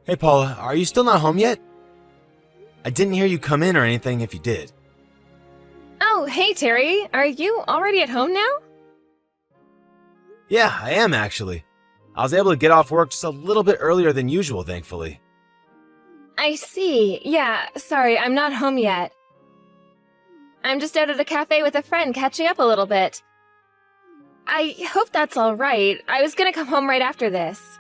Hey Paula, are you still not home yet? I didn't hear you come in or anything if you did. Oh, hey Terry, are you already at home now? Yeah, I am actually. I was able to get off work just a little bit earlier than usual, thankfully. I see. Yeah, sorry, I'm not home yet. I'm just out at a cafe with a friend catching up a little bit. I hope that's alright. I was gonna come home right after this.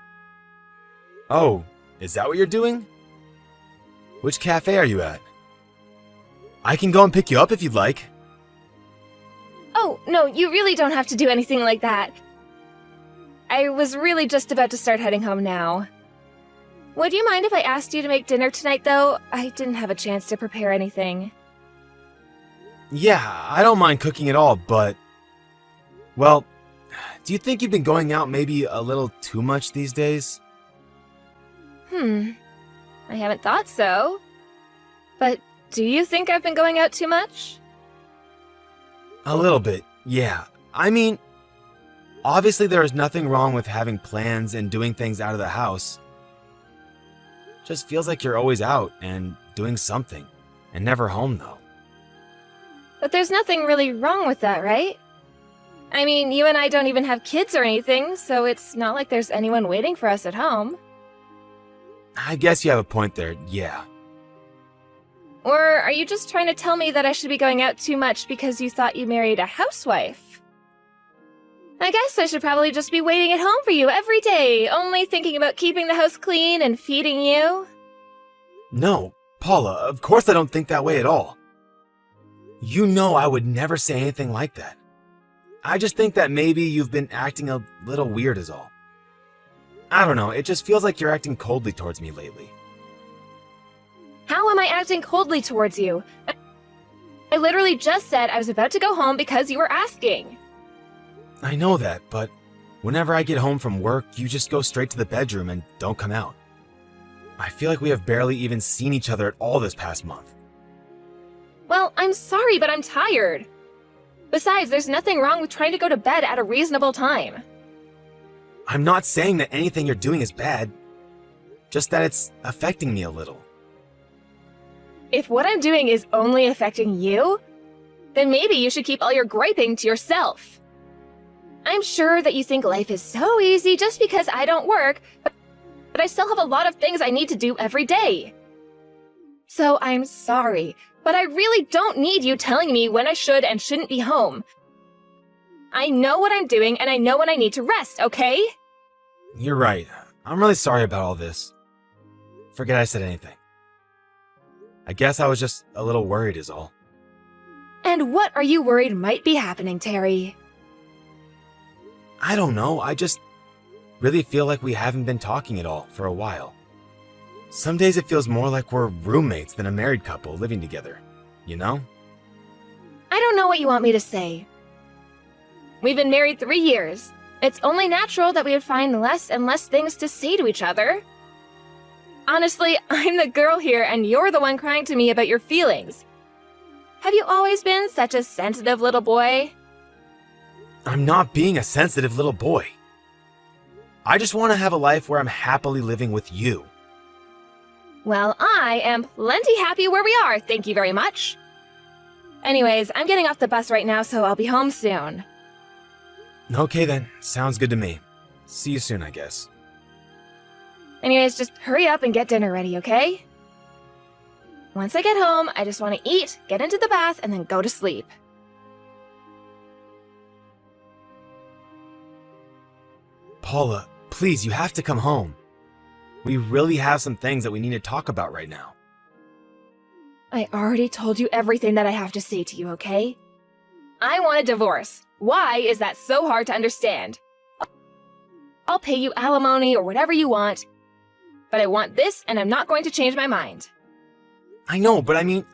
Oh, is that what you're doing? Which cafe are you at? I can go and pick you up if you'd like. Oh, no, you really don't have to do anything like that. I was really just about to start heading home now. Would you mind if I asked you to make dinner tonight, though? I didn't have a chance to prepare anything. Yeah, I don't mind cooking at all, but... Well, do you think you've been going out maybe a little too much these days? I haven't thought so. But do you think I've been going out too much? A little bit, yeah. I mean, obviously there is nothing wrong with having plans and doing things out of the house. Just feels like you're always out and doing something, and never home though. But there's nothing really wrong with that, right? I mean, you and I don't even have kids or anything, so it's not like there's anyone waiting for us at home. I guess you have a point there, yeah. Or are you just trying to tell me that I should be going out too much because you thought you married a housewife? I guess I should probably just be waiting at home for you every day, only thinking about keeping the house clean and feeding you. No, Paula, of course I don't think that way at all. You know I would never say anything like that. I just think that maybe you've been acting a little weird is all. I don't know, it just feels like you're acting coldly towards me lately. How am I acting coldly towards you? I literally just said I was about to go home because you were asking. I know that, but whenever I get home from work, you just go straight to the bedroom and don't come out. I feel like we have barely even seen each other at all this past month. Well, I'm sorry, but I'm tired. Besides, there's nothing wrong with trying to go to bed at a reasonable time. I'm not saying that anything you're doing is bad, just that it's affecting me a little. If what I'm doing is only affecting you, then maybe you should keep all your griping to yourself. I'm sure that you think life is so easy just because I don't work, but I still have a lot of things I need to do every day. So I'm sorry, but I really don't need you telling me when I should and shouldn't be home. I know what I'm doing and I know when I need to rest, okay? You're right. I'm really sorry about all this. Forget I said anything. I guess I was just a little worried is all. And what are you worried might be happening, Terry? I don't know, I just really feel like we haven't been talking at all for a while. Some days it feels more like we're roommates than a married couple living together, you know? I don't know what you want me to say. We've been married 3 years. It's only natural that we would find less and less things to say to each other. Honestly, I'm the girl here and you're the one crying to me about your feelings. Have you always been such a sensitive little boy? I'm not being a sensitive little boy. I just want to have a life where I'm happily living with you. Well, I am plenty happy where we are, thank you very much. Anyways, I'm getting off the bus right now, so I'll be home soon. Okay then, sounds good to me. See you soon, I guess. Anyways, just hurry up and get dinner ready, okay? Once I get home, I just want to eat, get into the bath, and then go to sleep. Paula, please, you have to come home. We really have some things that we need to talk about right now. I already told you everything that I have to say to you, okay? I want a divorce. Why is that so hard to understand? I'll pay you alimony or whatever you want, but I want this and I'm not going to change my mind. I know, but I mean,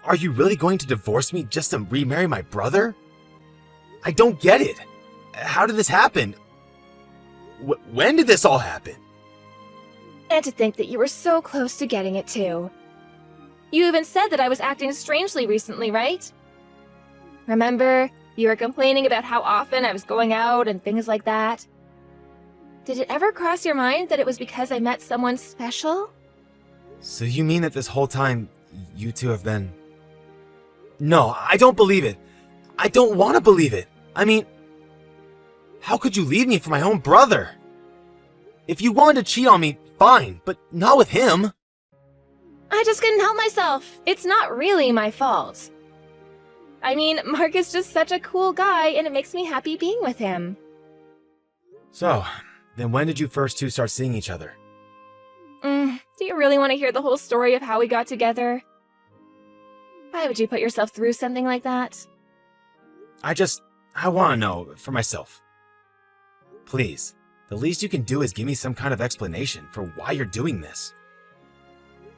are you really going to divorce me just to remarry my brother? I don't get it. How did this happen? When did this all happen? And to think that you were so close to getting it too. You even said that I was acting strangely recently, right? Remember, you were complaining about how often I was going out and things like that. Did it ever cross your mind that it was because I met someone special? So you mean that this whole time, you two have been... No, I don't believe it. I don't want to believe it. I mean, how could you leave me for my own brother? If you wanted to cheat on me, fine, but not with him. I just couldn't help myself. It's not really my fault. I mean, Mark is just such a cool guy, and it makes me happy being with him. So, then when did you first two start seeing each other? Do you really want to hear the whole story of how we got together? Why would you put yourself through something like that? I want to know for myself. Please, the least you can do is give me some kind of explanation for why you're doing this.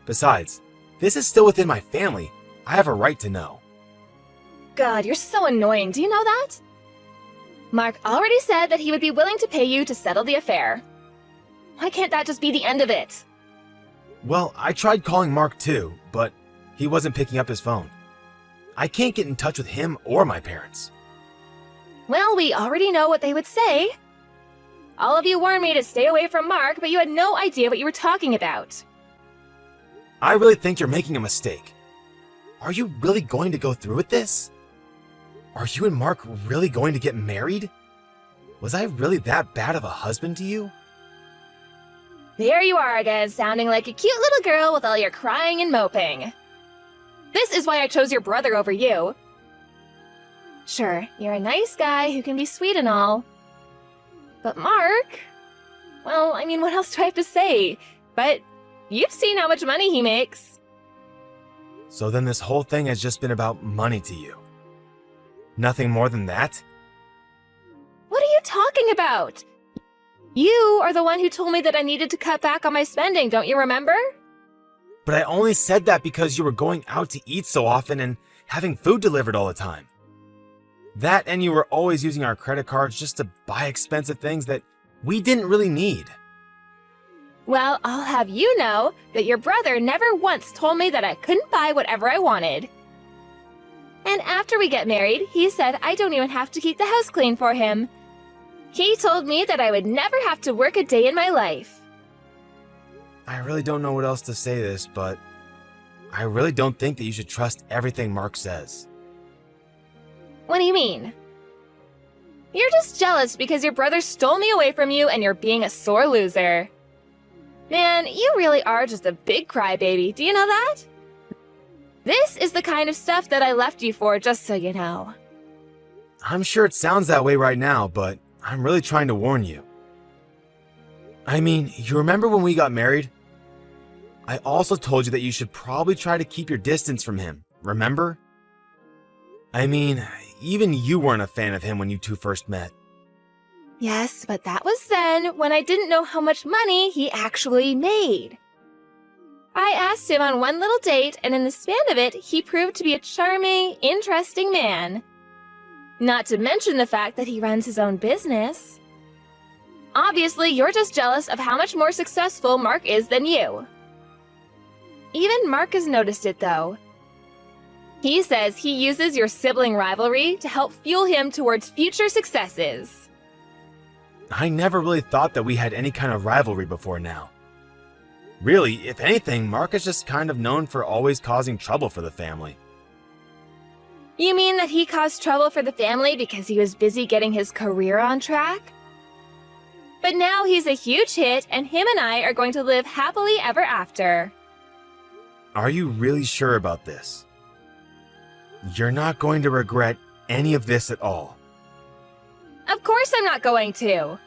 Besides, this is still within my family. I have a right to know. God, you're so annoying. Do you know that? Mark already said that he would be willing to pay you to settle the affair. Why can't that just be the end of it? Well, I tried calling Mark too, but he wasn't picking up his phone. I can't get in touch with him or my parents. Well, we already know what they would say. All of you warned me to stay away from Mark, but you had no idea what you were talking about. I really think you're making a mistake. Are you really going to go through with this? Are you and Mark really going to get married? Was I really that bad of a husband to you? There you are again, sounding like a cute little girl with all your crying and moping. This is why I chose your brother over you. Sure, you're a nice guy who can be sweet and all. But Mark... Well, I mean, what else do I have to say? But you've seen how much money he makes. So then this whole thing has just been about money to you? Nothing more than that? What are you talking about? You are the one who told me that I needed to cut back on my spending, don't you remember? But I only said that because you were going out to eat so often and having food delivered all the time. That and you were always using our credit cards just to buy expensive things that we didn't really need. Well, I'll have you know that your brother never once told me that I couldn't buy whatever I wanted. And after we get married, he said I don't even have to keep the house clean for him. He told me that I would never have to work a day in my life. I really don't know what else to say this, but I really don't think that you should trust everything Mark says. What do you mean? You're just jealous because your brother stole me away from you and you're being a sore loser. Man, you really are just a big crybaby, do you know that? This is the kind of stuff that I left you for, just so you know. I'm sure it sounds that way right now, but I'm really trying to warn you. I mean, you remember when we got married? I also told you that you should probably try to keep your distance from him, remember? I mean, even you weren't a fan of him when you two first met. Yes, but that was then, when I didn't know how much money he actually made. I asked him on one little date, and in the span of it, he proved to be a charming, interesting man. Not to mention the fact that he runs his own business. Obviously, you're just jealous of how much more successful Mark is than you. Even Mark has noticed it, though. He says he uses your sibling rivalry to help fuel him towards future successes. I never really thought that we had any kind of rivalry before now. Really, if anything, Mark is just kind of known for always causing trouble for the family. You mean that he caused trouble for the family because he was busy getting his career on track? But now he's a huge hit, and him and I are going to live happily ever after. Are you really sure about this? You're not going to regret any of this at all. Of course I'm not going to.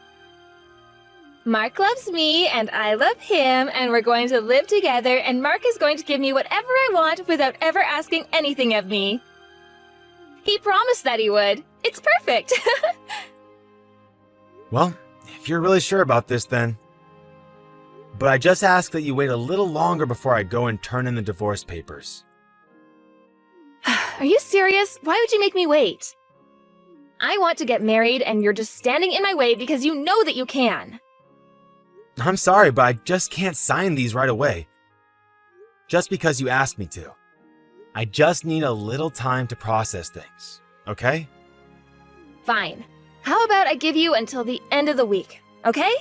Mark loves me, and I love him, and we're going to live together, and Mark is going to give me whatever I want without ever asking anything of me. He promised that he would. It's perfect. Well, if you're really sure about this, then. But I just ask that you wait a little longer before I go and turn in the divorce papers. Are you serious? Why would you make me wait? I want to get married, and you're just standing in my way because you know that you can. I'm sorry, but I just can't sign these right away. Just because you asked me to. I just need a little time to process things, okay? Fine. How about I give you until the end of the week, okay?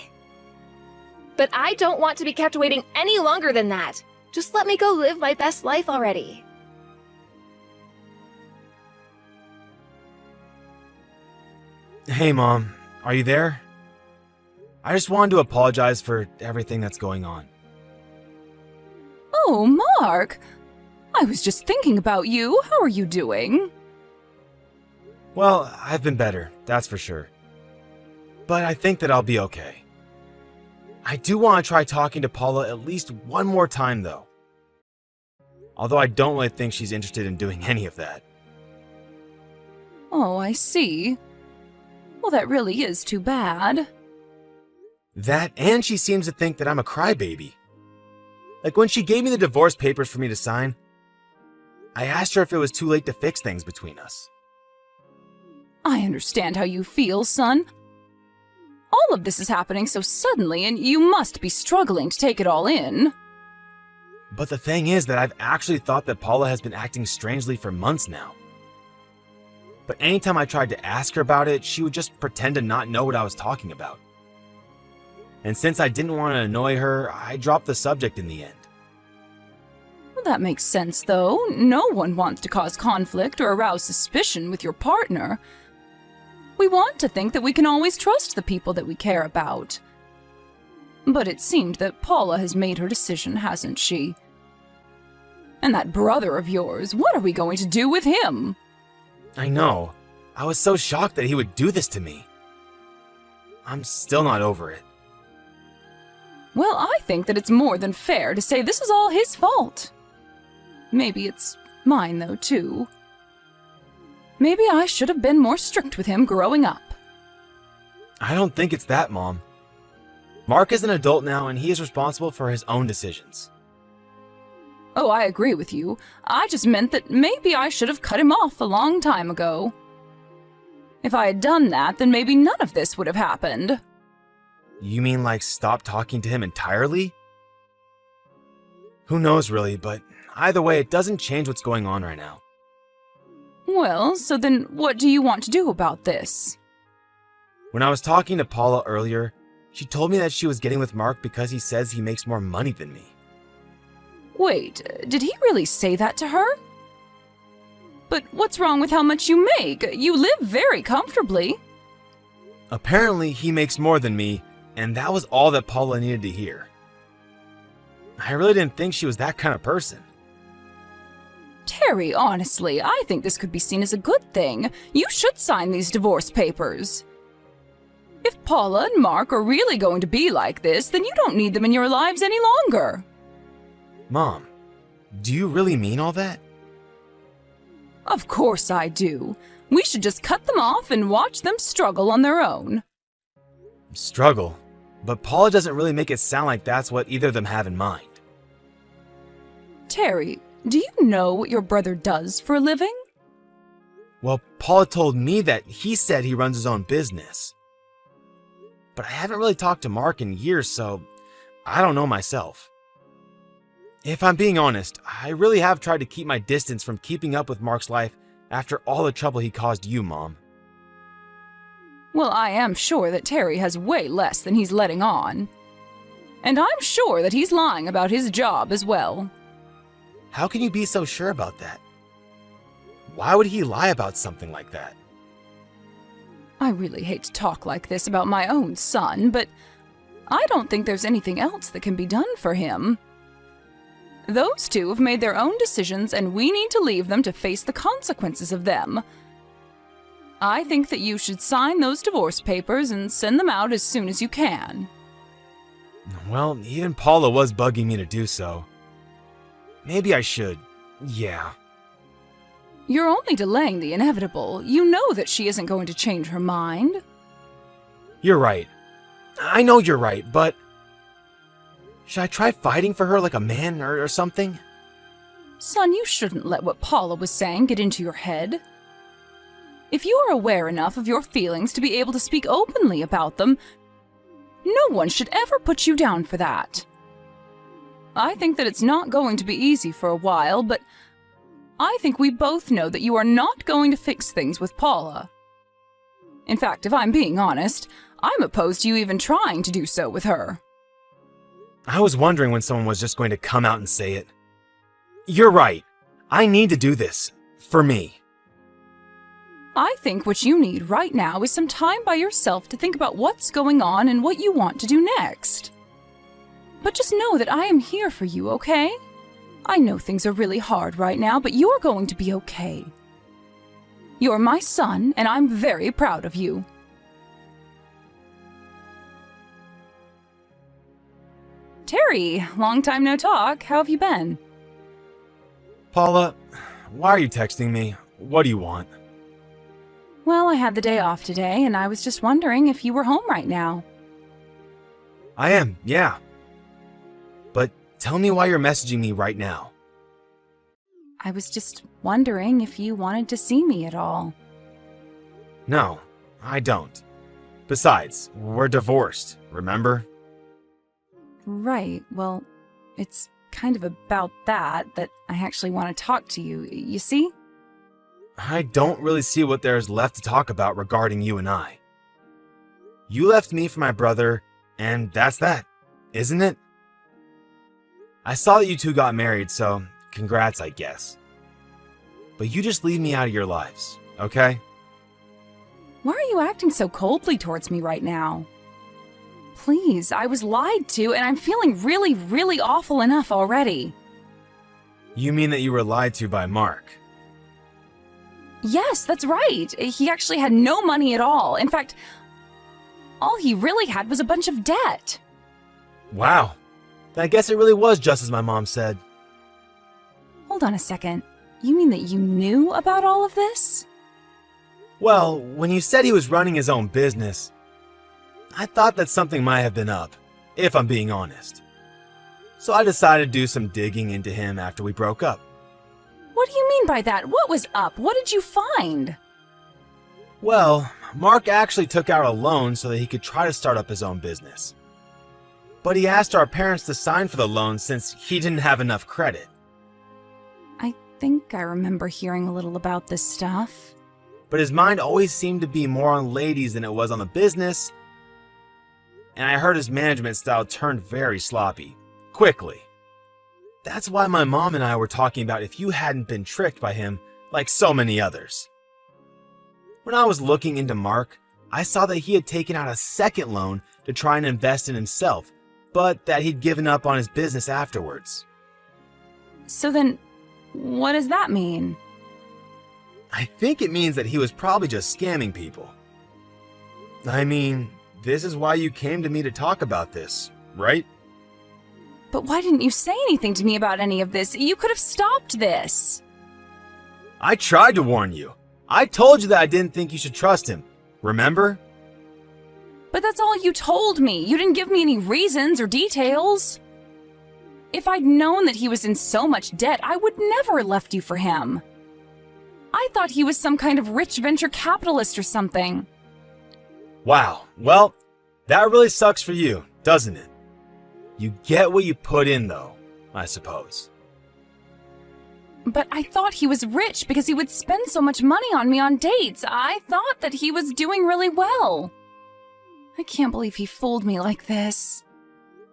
But I don't want to be kept waiting any longer than that. Just let me go live my best life already. Hey, Mom. Are you there? I just wanted to apologize for everything that's going on. Oh, Mark! I was just thinking about you. How are you doing? Well, I've been better, that's for sure. But I think that I'll be okay. I do want to try talking to Paula at least one more time, though. Although I don't really think she's interested in doing any of that. Oh, I see. Well, that really is too bad. That, and she seems to think that I'm a crybaby. Like when she gave me the divorce papers for me to sign, I asked her if it was too late to fix things between us. I understand how you feel, son. All of this is happening so suddenly, and you must be struggling to take it all in. But the thing is that I've actually thought that Paula has been acting strangely for months now. But anytime I tried to ask her about it, she would just pretend to not know what I was talking about. And since I didn't want to annoy her, I dropped the subject in the end. Well, that makes sense, though. No one wants to cause conflict or arouse suspicion with your partner. We want to think that we can always trust the people that we care about. But it seemed that Paula has made her decision, hasn't she? And that brother of yours, what are we going to do with him? I know. I was so shocked that he would do this to me. I'm still not over it. Well, I think that it's more than fair to say this is all his fault. Maybe it's mine, though, too. Maybe I should have been more strict with him growing up. I don't think it's that, Mom. Mark is an adult now and he is responsible for his own decisions. Oh, I agree with you. I just meant that maybe I should have cut him off a long time ago. If I had done that, then maybe none of this would have happened. You mean like stop talking to him entirely? Who knows really, but either way, it doesn't change what's going on right now. Well, so then what do you want to do about this? When I was talking to Paula earlier, she told me that she was getting with Mark because he says he makes more money than me. Wait, did he really say that to her? But what's wrong with how much you make? You live very comfortably. Apparently, he makes more than me, and that was all that Paula needed to hear. I really didn't think she was that kind of person. Terry, honestly, I think this could be seen as a good thing. You should sign these divorce papers. If Paula and Mark are really going to be like this, then you don't need them in your lives any longer. Mom, do you really mean all that? Of course I do. We should just cut them off and watch them struggle on their own. Struggle? But Paula doesn't really make it sound like that's what either of them have in mind. Terry, do you know what your brother does for a living? Well, Paula told me that he said he runs his own business. But I haven't really talked to Mark in years, so I don't know myself. If I'm being honest, I really have tried to keep my distance from keeping up with Mark's life after all the trouble he caused you, Mom. Well, I am sure that Terry has way less than he's letting on. And I'm sure that he's lying about his job as well. How can you be so sure about that? Why would he lie about something like that? I really hate to talk like this about my own son, but I don't think there's anything else that can be done for him. Those two have made their own decisions, and we need to leave them to face the consequences of them. I think that you should sign those divorce papers and send them out as soon as you can. Well, even Paula was bugging me to do so. Maybe I should. Yeah. You're only delaying the inevitable. You know that she isn't going to change her mind. You're right. I know you're right, but... should I try fighting for her like a man or something? Son, you shouldn't let what Paula was saying get into your head. If you are aware enough of your feelings to be able to speak openly about them, no one should ever put you down for that. I think that it's not going to be easy for a while, but I think we both know that you are not going to fix things with Paula. In fact, if I'm being honest, I'm opposed to you even trying to do so with her. I was wondering when someone was just going to come out and say it. You're right. I need to do this. For me. I think what you need right now is some time by yourself to think about what's going on and what you want to do next. But just know that I am here for you, okay? I know things are really hard right now, but you're going to be okay. You're my son, and I'm very proud of you. Terry, long time no talk. How have you been? Paula, why are you texting me? What do you want? Well, I had the day off today, and I was just wondering if you were home right now. I am, yeah. But tell me why you're messaging me right now. I was just wondering if you wanted to see me at all. No, I don't. Besides, we're divorced, remember? Right, well, it's kind of about that I actually want to talk to you, you see? I don't really see what there's left to talk about regarding you and I. You left me for my brother, and that's that, isn't it? I saw that you two got married, so congrats, I guess. But you just leave me out of your lives, okay? Why are you acting so coldly towards me right now? Please, I was lied to, and I'm feeling really, really awful enough already. You mean that you were lied to by Mark? Yes, that's right. He actually had no money at all. In fact, all he really had was a bunch of debt. Wow. I guess it really was just as my mom said. Hold on a second. You mean that you knew about all of this? Well, when you said he was running his own business, I thought that something might have been up, if I'm being honest. So I decided to do some digging into him after we broke up. What do you mean by that? What was up? What did you find? Well, Mark actually took out a loan so that he could try to start up his own business. But he asked our parents to sign for the loan since he didn't have enough credit. I think I remember hearing a little about this stuff. But his mind always seemed to be more on ladies than it was on the business, and I heard his management style turned very sloppy, quickly. That's why my mom and I were talking about if you hadn't been tricked by him like so many others. When I was looking into Mark, I saw that he had taken out a second loan to try and invest in himself, but that he'd given up on his business afterwards. So then, what does that mean? I think it means that he was probably just scamming people. I mean, this is why you came to me to talk about this, right? But why didn't you say anything to me about any of this? You could have stopped this. I tried to warn you. I told you that I didn't think you should trust him. Remember? But that's all you told me. You didn't give me any reasons or details. If I'd known that he was in so much debt, I would never have left you for him. I thought he was some kind of rich venture capitalist or something. Wow. Well, that really sucks for you, doesn't it? You get what you put in, though, I suppose. But I thought he was rich because he would spend so much money on me on dates. I thought that he was doing really well. I can't believe he fooled me like this.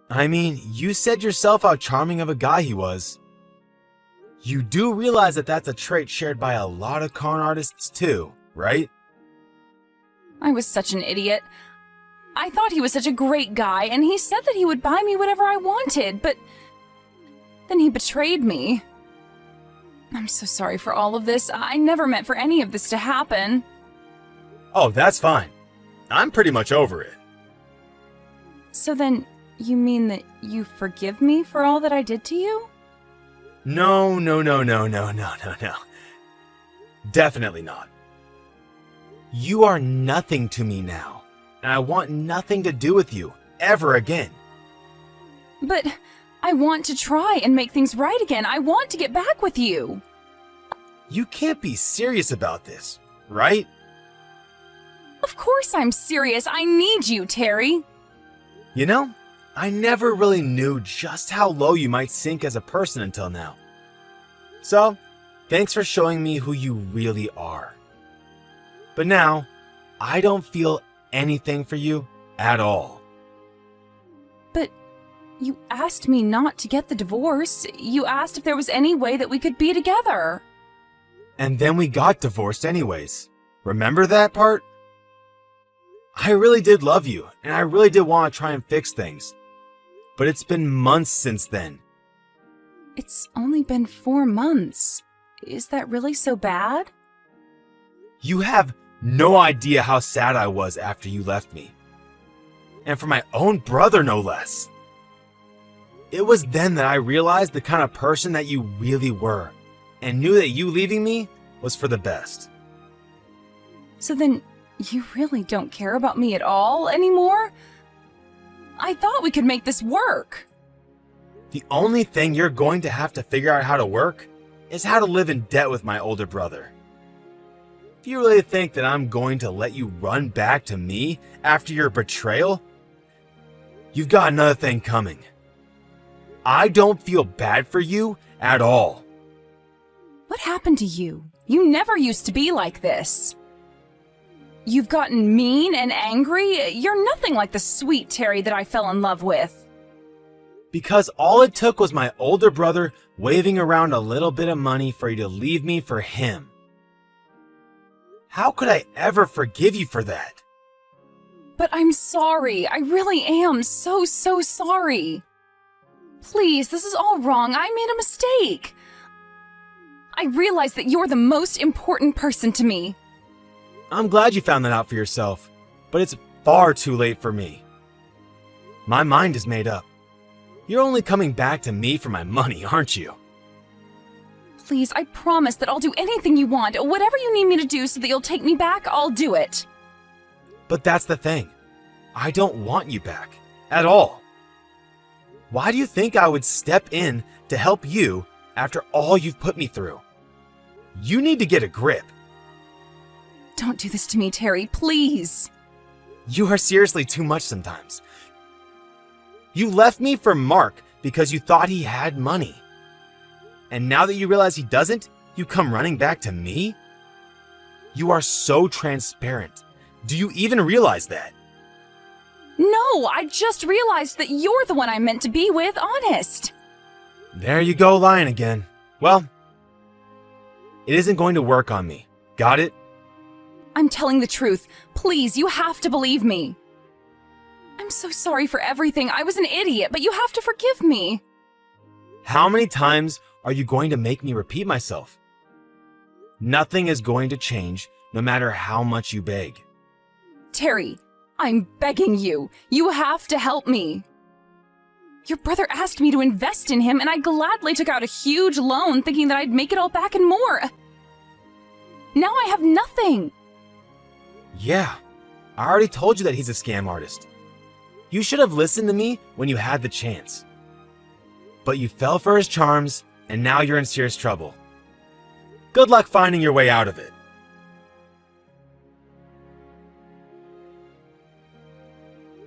I mean, you said yourself how charming of a guy he was. You do realize that that's a trait shared by a lot of con artists too, right? I was such an idiot. I thought he was such a great guy, and he said that he would buy me whatever I wanted, but then he betrayed me. I'm so sorry for all of this. I never meant for any of this to happen. Oh, that's fine. I'm pretty much over it. So then, you mean that you forgive me for all that I did to you? No. Definitely not. You are nothing to me now, and I want nothing to do with you, ever again. But I want to try and make things right again. I want to get back with you. You can't be serious about this, right? Of course I'm serious. I need you, Terry. You know, I never really knew just how low you might sink as a person until now. So, thanks for showing me who you really are. But now, I don't feel anything for you at all. But You asked me not to get the divorce. You asked if there was any way that we could be together. And then we got divorced anyways. Remember that part? I really did love you, and I really did want to try and fix things. But it's been months since then. It's only been 4 months. Is that really so bad? You have no idea how sad I was after you left me. And for my own brother, no less. It was then that I realized the kind of person that you really were, and knew that you leaving me was for the best. So then, you really don't care about me at all anymore? I thought we could make this work. The only thing you're going to have to figure out how to work is how to live in debt with my older brother. If you really think that I'm going to let you run back to me after your betrayal, you've got another thing coming. I don't feel bad for you at all. What happened to you? You never used to be like this. You've gotten mean and angry. You're nothing like the sweet Terry that I fell in love with. Because all it took was my older brother waving around a little bit of money for you to leave me for him. How could I ever forgive you for that? But I'm sorry. I really am so sorry. Please, this is all wrong. I made a mistake. I realize that you're the most important person to me. I'm glad you found that out for yourself, but it's far too late for me. My mind is made up. You're only coming back to me for my money, aren't you? Please, I promise that I'll do anything you want. Whatever you need me to do so that you'll take me back, I'll do it. But that's the thing. I don't want you back. At all. Why do you think I would step in to help you after all you've put me through? You need to get a grip. Don't do this to me, Terry, please. You are seriously too much sometimes. You left me for Mark because you thought he had money. And now that you realize he doesn't, you come running back to me? You are so transparent. Do you even realize that? No, I just realized that you're the one I'm meant to be with, honest. There you go, lying again. Well, it isn't going to work on me. Got it? I'm telling the truth. Please, you have to believe me. I'm so sorry for everything. I was an idiot, but you have to forgive me. How many times are you going to make me repeat myself? Nothing is going to change no matter how much you beg. Terry, I'm begging you. You have to help me. Your brother asked me to invest in him, and I gladly took out a huge loan thinking that I'd make it all back and more. Now I have nothing. Yeah, I already told you that he's a scam artist. You should have listened to me when you had the chance. But you fell for his charms, and now you're in serious trouble. Good luck finding your way out of it.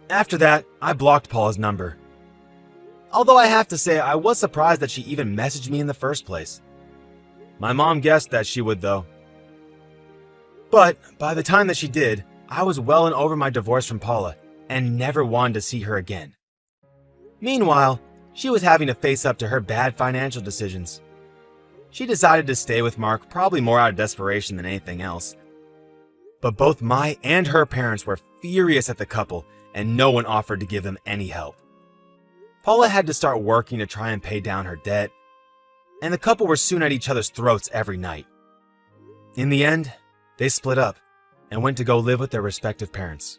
After that, I blocked Paula's number. Although I have to say, I was surprised that she even messaged me in the first place. My mom guessed that she would, though. But by the time that she did, I was well and over my divorce from Paula and never wanted to see her again. Meanwhile, she was having to face up to her bad financial decisions. She decided to stay with Mark, probably more out of desperation than anything else. But both my and her parents were furious at the couple, and no one offered to give them any help. Paula had to start working to try and pay down her debt, and the couple were soon at each other's throats every night. In the end, they split up and went to go live with their respective parents.